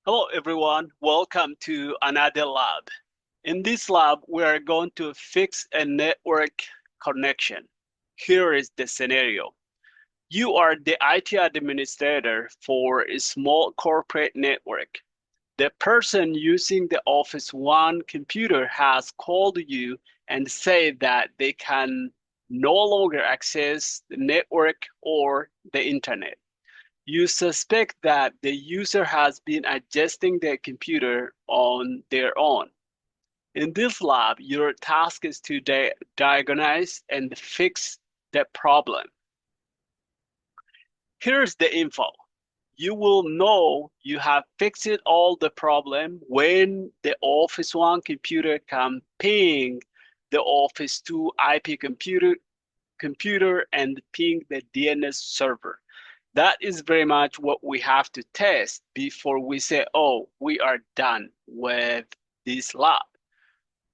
Hello everyone, welcome to another lab. In this lab, we are going to fix a network connection. Here is the scenario. You are the IT administrator for a small corporate network. The person using the Office One computer has called you and said that they can no longer access the network or the internet. You suspect that the user has been adjusting their computer on their own. In this lab, your task is to diagnose and fix the problem. Here's the info. You will know you have fixed all the problem when the Office One computer can ping the Office 2 IP computer and ping the DNS server. That is very much what we have to test before we say, oh, we are done with this lab.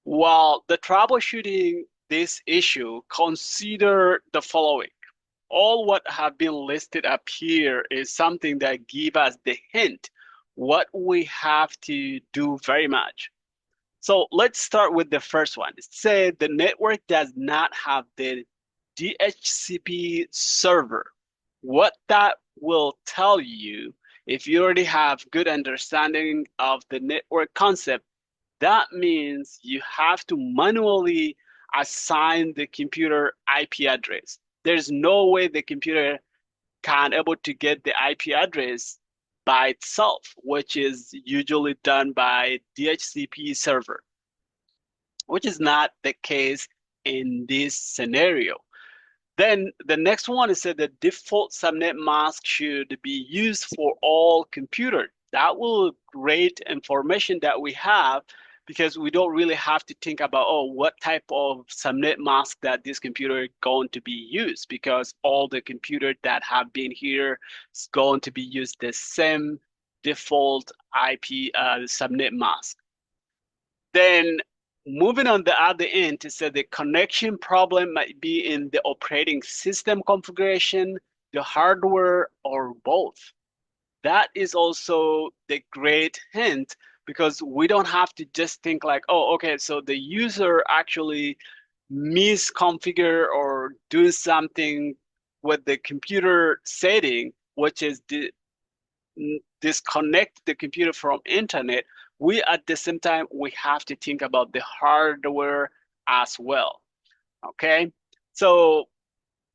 While the troubleshooting this issue, consider the following. All what have been listed up here is something that give us the hint what we have to do very much. So let's start with the first one. Say the network does not have the DHCP server. What that will tell you, if you already have good understanding of the network concept, that means you have to manually assign the computer IP address. There's no way the computer can able to get the IP address by itself, which is usually done by DHCP server, which is not the case in this scenario. Then the next one is that the default subnet mask should be used for all computers. That will great information that we have because we don't really have to think about, oh, what type of subnet mask that this computer is going to be used, because all the computers that have been here is going to be used the same default IP subnet mask. Then moving on the other end to say the connection problem might be in the operating system configuration, the hardware, or both. That is also the great hint because we don't have to just think like, oh, okay, so the user actually misconfigure or do something with the computer setting, which is disconnect the computer from internet. We at the same time we have to think about the hardware as well. Okay, so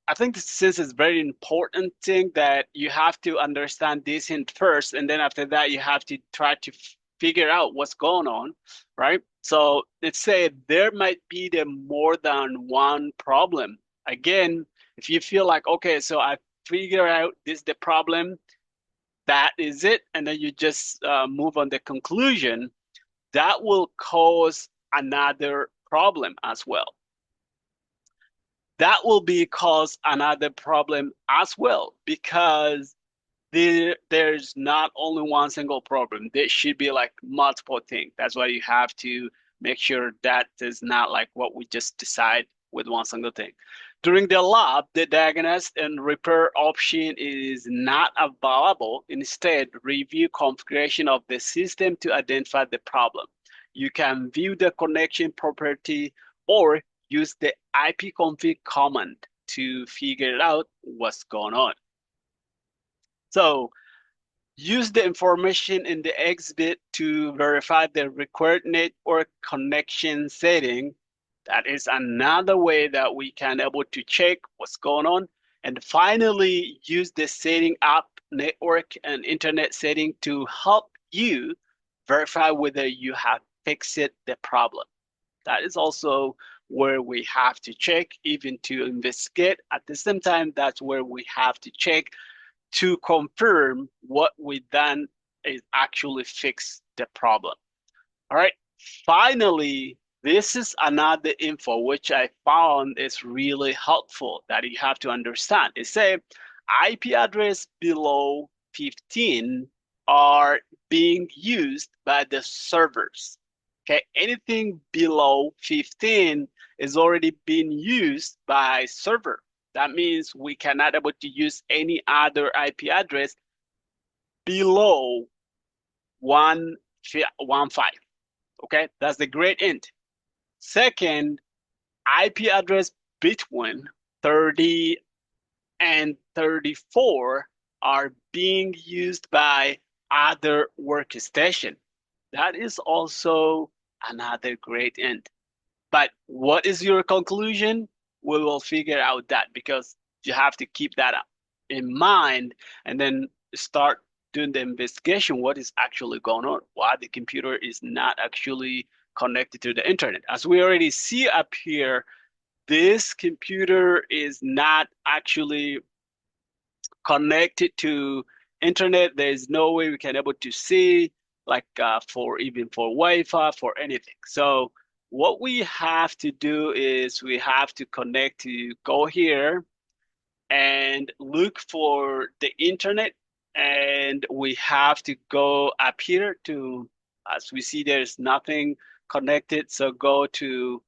I think this is a very important thing that you have to understand this in first, and then after that you have to try to figure out what's going on, right? So let's say there might be the more than one problem. Again, if you feel like, okay, so I figure out this is the problem, that is it, and then you just move on the conclusion, that will cause another problem as well. That will be cause another problem as well because there's not only one single problem. There should be like multiple things. That's why you have to make sure that is not like what we just decide with one single thing. During the lab, the diagnose and repair option is not available. Instead, review configuration of the system to identify the problem. You can view the connection property or use the ipconfig command to figure out what's going on. So use the information in the exhibit to verify the required network connection setting. That is another way that we can able to check what's going on. And finally, use the setting up network and internet setting to help you verify whether you have fixed the problem. That is also where we have to check, even to investigate. At the same time, that's where we have to check to confirm what we done is actually fix the problem. All right. Finally, this is another info which I found is really helpful that you have to understand. It says IP address below 15 are being used by the servers. Okay, anything below 15 is already being used by server. That means we cannot able to use any other IP address below 115. Okay, that's the great int. Second, IP address between 30 and 34 are being used by other workstation. That is also another great int. But what is your conclusion? We will figure out that, because you have to keep that in mind and then start doing the investigation. What is actually going on? Why the computer is not actually connected to the internet? As we already see up here, this computer is not actually connected to internet. There's no way we can able to see, like for even for Wi-Fi, for anything. So what we have to do is we have to connect to go here and look for the internet, and we have to go up here to, as we see, there's nothing connected. So go to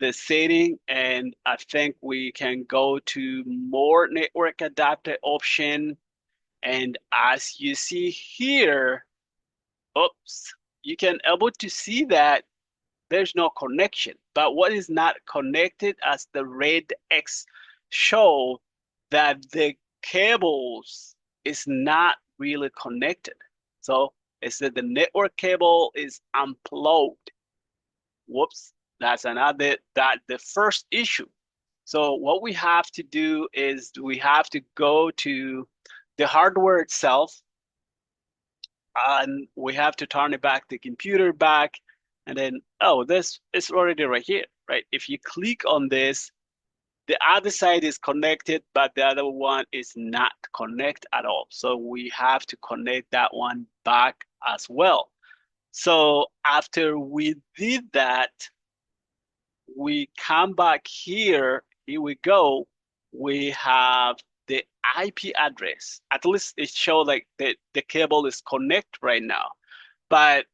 the setting, and I think we can go to more network adapter option. And as you see here, oops, you can able to see that there's no connection. But what is not connected, as the red X show, that the cables is not really connected. So it's that the network cable is unplugged. Whoops, that's the first issue. So what we have to do is we have to go to the hardware itself, and we have to turn it back, the computer back, and then, oh, this is already right here, right? If you click on this, the other side is connected, but the other one is not connected at all. So we have to connect that one back as well. So after we did that, we come back here. Here we go. We have the IP address. At least it shows like the cable is connected right now. But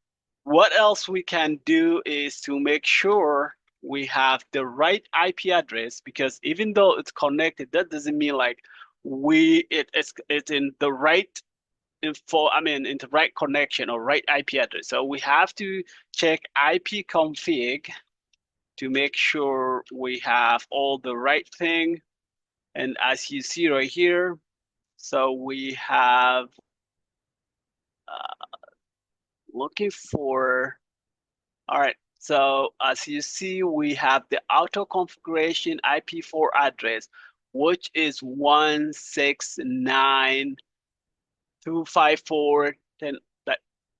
what else we can do is to make sure we have the right IP address, because even though it's connected, that doesn't mean like it's in the right info, I mean, in the right connection or right IP address. So we have to check IP config to make sure we have all the right thing. And as you see right here, so we have looking for, all right. So as you see, we have the auto configuration IP4 address, which is 169.254.10.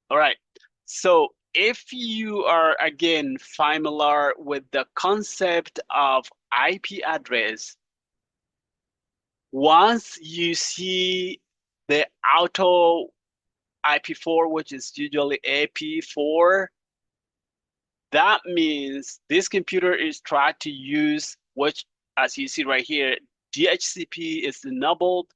All right. So if you are again familiar with the concept of IP address, once you see the auto IP4, which is usually AP4, that means this computer is trying to use, which, as you see right here, DHCP is enabled,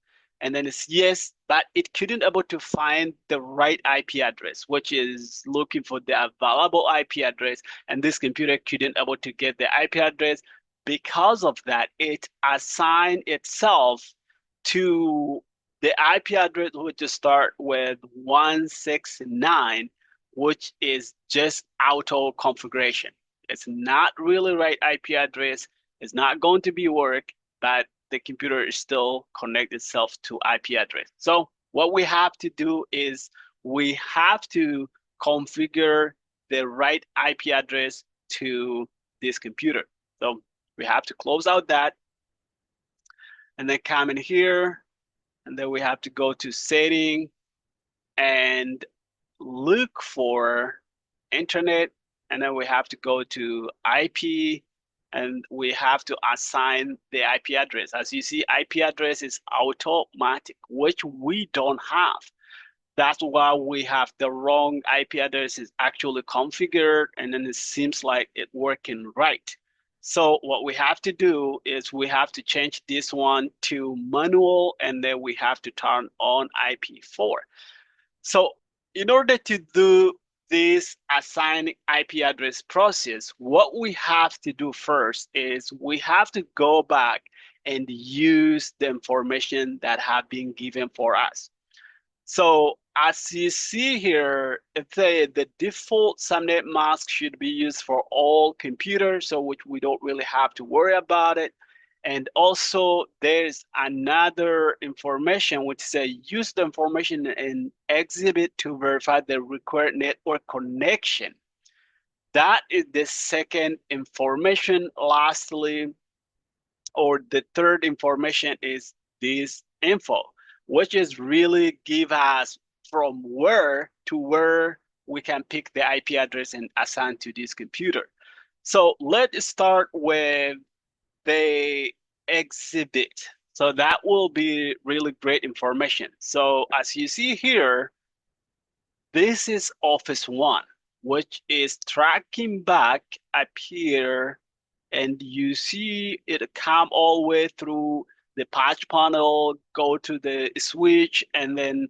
and then it's yes, but it couldn't able to find the right IP address, which is looking for the available IP address, and this computer couldn't able to get the IP address. Because of that, it assigned itself to the IP address, which is start with 169, which is just auto configuration. It's not really right IP address. It's not going to be work, but the computer is still connect itself to IP address. So what we have to do is we have to configure the right IP address to this computer. So we have to close out that and then come in here, and then we have to go to setting and look for internet, and then we have to go to IP, and we have to assign the IP address. As you see, IP address is automatic, which we don't have. That's why we have the wrong IP address is actually configured, and then it seems like it working right. So what we have to do is we have to change this one to manual, and then we have to turn on IP4. So in order to do this assign IP address process, what we have to do first is we have to go back and use the information that have been given for us. So as you see here, the default subnet mask should be used for all computers, so which we don't really have to worry about it. And also there's another information which say use the information in exhibit to verify the required network connection. That is the second information. Lastly, or the third information is this info, which is really give us from where to where we can pick the IP address and assign to this computer. So let's start with the exhibit. So that will be really great information. So as you see here, this is Office One, which is tracking back up here, and you see it come all the way through the patch panel, go to the switch, and then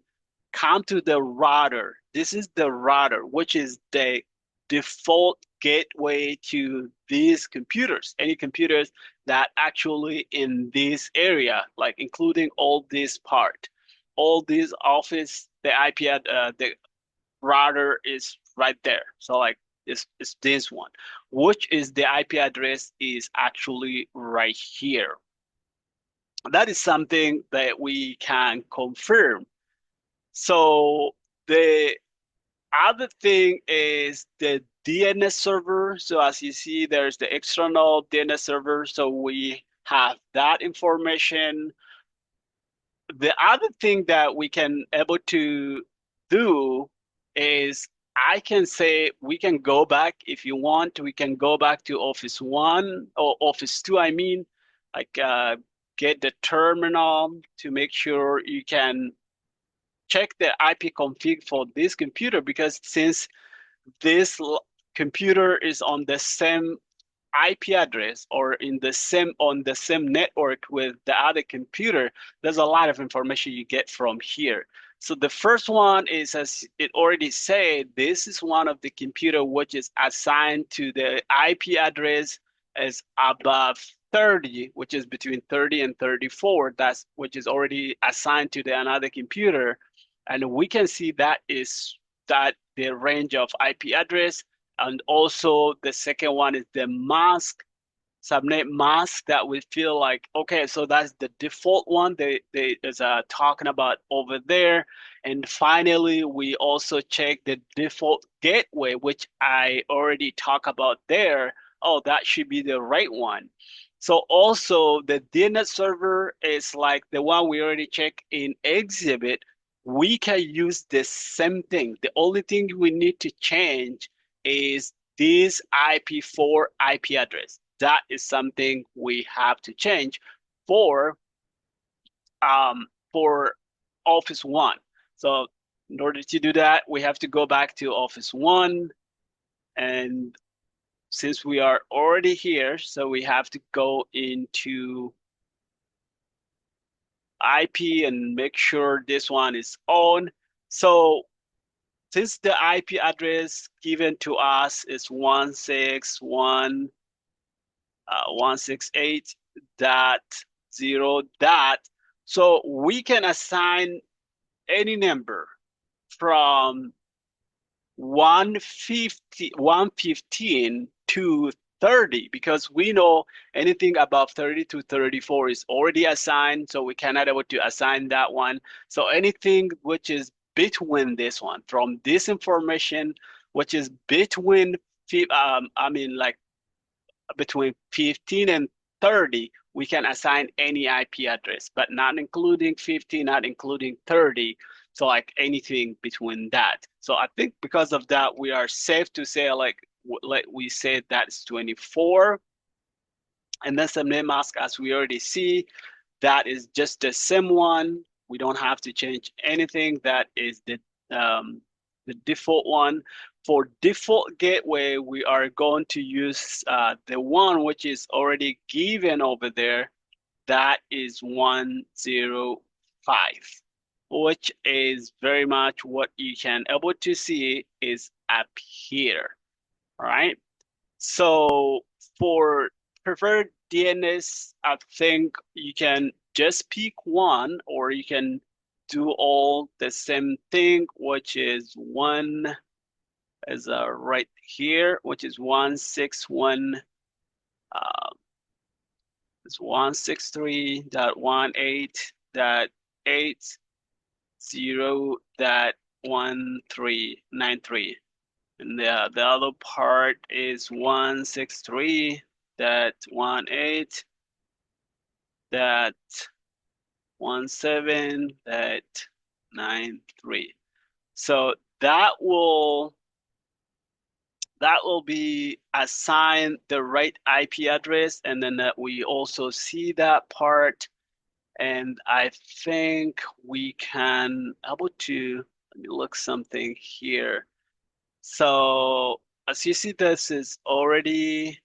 come to the router. This is the router, which is the default gateway to these computers, any computers that actually in this area, like including all this part, all these Office, the IP, the router is right there. So like it's this one, which is the IP address is actually right here. That is something that we can confirm. So the other thing is the DNS server. So as you see, there's the external DNS server. So we have that information. The other thing that we can able to do is I can say we can go back if you want. We can go back to Office One or Office Two. I mean, like get the terminal to make sure you can check the IP config for this computer, because since this computer is on the same IP address or in the same on the same network with the other computer, there's a lot of information you get from here. So the first one is, as it already said, this is one of the computer which is assigned to the IP address as above 30, which is between 30 and 34. That's which is already assigned to the another computer, and we can see that is that the range of IP address. And also the second one is the mask, subnet mask, that we feel like, okay, so that's the default one they is talking about over there. And finally, we also check the default gateway, which I already talked about there. Oh, that should be the right one. So also the DNS server is like the one we already checked in exhibit. We can use the same thing. The only thing we need to change is this IP4 IP address. That is something we have to change for for Office One. So in order to do that, we have to go back to Office One, and since we are already here, so we have to go into IP and make sure this one is on. So since the IP address given to us is 168.0 dot, so we can assign any number from 115 to 30, because we know anything above 30 to 34 is already assigned, so we cannot able to assign that one. So anything which is between this one, from this information, which is between, I mean, like between 15 and 30, we can assign any IP address, but not including 50, not including 30. So like anything between that. So I think because of that, we are safe to say, like we said, that's 24. And then subnet mask, as we already see, that is just the same one. We don't have to change anything. That is the default one. For default gateway, we are going to use the one which is already given over there. That is 105, which is very much what you can able to see is up here. All right. So for preferred DNS, I think you can just pick one, or you can do all the same thing, which is one is right here, which is 161. It's 163.18.80.1393. And the other part is 163.18.17.93. So that will be assigned the right IP address, and then we also see that part. And I think we can able to, let me look something here. So as you see, this is already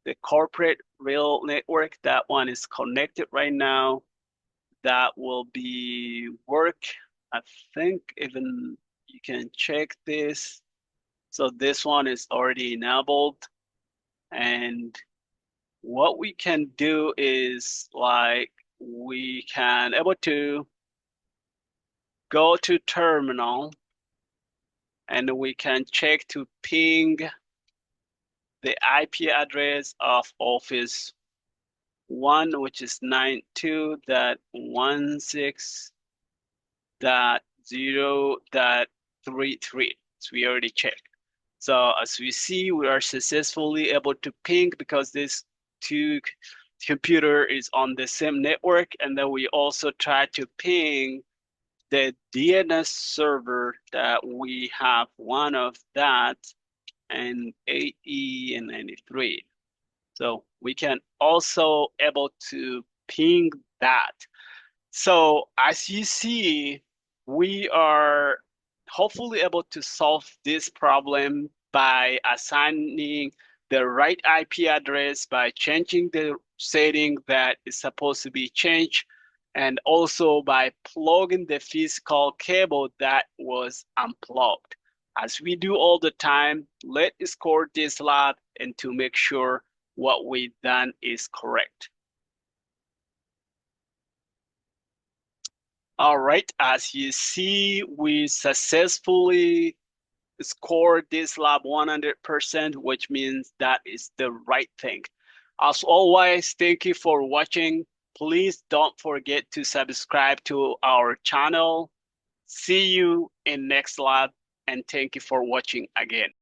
the corporate rail network. That one is connected right now. That will be work. I think even you can check this. So this one is already enabled. And what we can do is like we can able to go to terminal and we can check to ping the IP address of Office 1, which is 92.16.0.33. So we already checked. So as we see, we are successfully able to ping because this two computer is on the same network. And then we also try to ping the DNS server that we have one of that and 8E and 93. So we can also able to ping that. So as you see, we are hopefully able to solve this problem by assigning the right IP address, by changing the setting that is supposed to be changed, and also by plugging the physical cable that was unplugged. As we do all the time, let's score this lab and to make sure what we've done is correct. All right, as you see, we successfully scored this lab 100%, which means that is the right thing. As always, thank you for watching. Please don't forget to subscribe to our channel. See you in next lab, and thank you for watching again.